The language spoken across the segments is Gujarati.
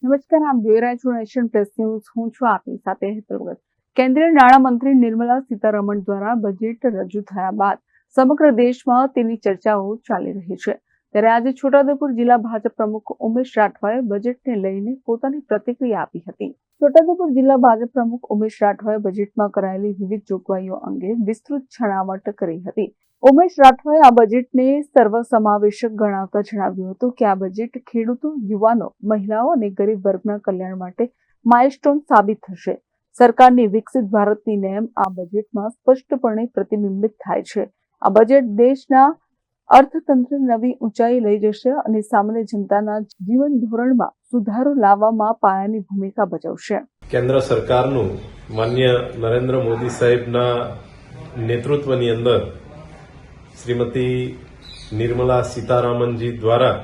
નમસ્કાર, આપ જોઈ રહ્યા છો નેશન પ્લસ ન્યૂઝ. હું છું આપની સાથે હેતલ ભગત. કેન્દ્રીય નાણામંત્રી નિર્મલા સીતારમણ દ્વારા બજેટ રજૂ થયા બાદ સમગ્ર દેશમાં તેની ચર્ચાઓ ચાલી રહી છે. ત્યારે આજે છોટાઉદેપુર જિલ્લા ભાજપ પ્રમુખ ઉમેશ રાઠવાએ બજેટને લઈને પોતાની પ્રતિક્રિયા આપી હતી. છોટાઉદેપુર જિલ્લા ભાજપ પ્રમુખ ઉમેશ રાઠવાએ બજેટમાં કરાયેલી વિવિધ જોગવાઈઓ અંગે વિસ્તૃત છણાવટ કરી હતી. ઉમેશ રાઠવાએ આ બજેટને સર્વસમાવેશક ગણાવતા જણાવ્યું હતું કે આ બજેટ ખેડૂતો, યુવાનો, મહિલાઓ અને ગરીબ વર્ગના કલ્યાણ માટે માઇલસ્ટોન સાબિત થશે. સરકારની વિકસિત ભારતની નેમ આ બજેટમાં સ્પષ્ટપણે પ્રતિબિંબિત થાય છે. આ બજેટ દેશના અર્થતંત્ર નવી ઊંચાઈ લઈ જશે અને સામાન્ય જનતાના જીવન ધોરણમાં સુધારો લાવવામાં પાયાની ભૂમિકા ભજવશે. કેન્દ્ર સરકારનું માન્ય નરેન્દ્ર મોદી સાહેબના નેતૃત્વની અંદર શ્રીમતી નિર્મલા સીતારામનજી દ્વારા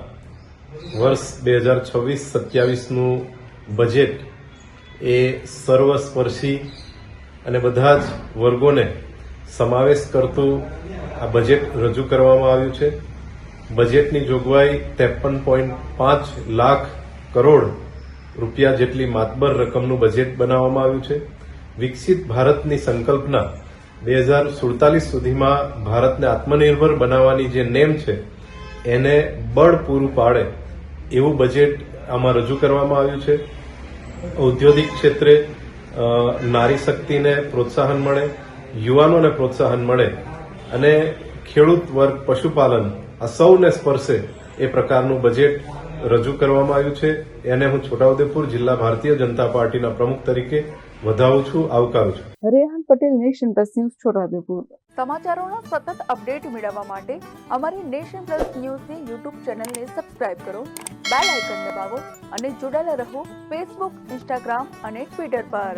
વર્ષ 2026-27નું બજેટ એ સર્વસ્પર્શી અને બધા જ વર્ગોને સમાવેશ કરતું આ બજેટ રજૂ કરવામાં આવ્યું છે. બજેટની જોગવાઈ 53.5 લાખ કરોડ રૂપિયા જેટલી માતબર રકમનું બજેટ બનાવવામાં આવ્યું છે. વિકસિત ભારતની સંકલ્પના 2047 સુધીમાં ભારતને આત્મનિર્ભર બનાવવાની જે નેમ છે એને બળ પૂરું પાડે એવું બજેટ આમાં રજૂ કરવામાં આવ્યું છે. ઔદ્યોગિક ક્ષેત્રે નારી શક્તિને પ્રોત્સાહન મળે, યુવાનોને પ્રોત્સાહન મળે અને ખેડૂત વર્ગ, પશુપાલન આ સૌને સ્પર્શે એ પ્રકારનું બજેટ રજૂ કરવામાં આવ્યું છે. એને હું છોટાઉદેપુર જિલ્લા ભારતીય જનતા પાર્ટીના પ્રમુખ તરીકે વધાવું છું, આવકારું છું. Rehan Patel, nation plus news, Chhotaudepur. સમાચારોનો સતત અપડેટ મેળવવા માટે અમારી નેશન પ્લસ ન્યૂઝની યુટ્યુબ ચેનલને સબસ્ક્રાઇબ કરો, બેલ આઇકન દબાવો અને જોડાયેલા રહો ફેસબુક, ઇન્સ્ટાગ્રામ અને ટ્વિટર પર.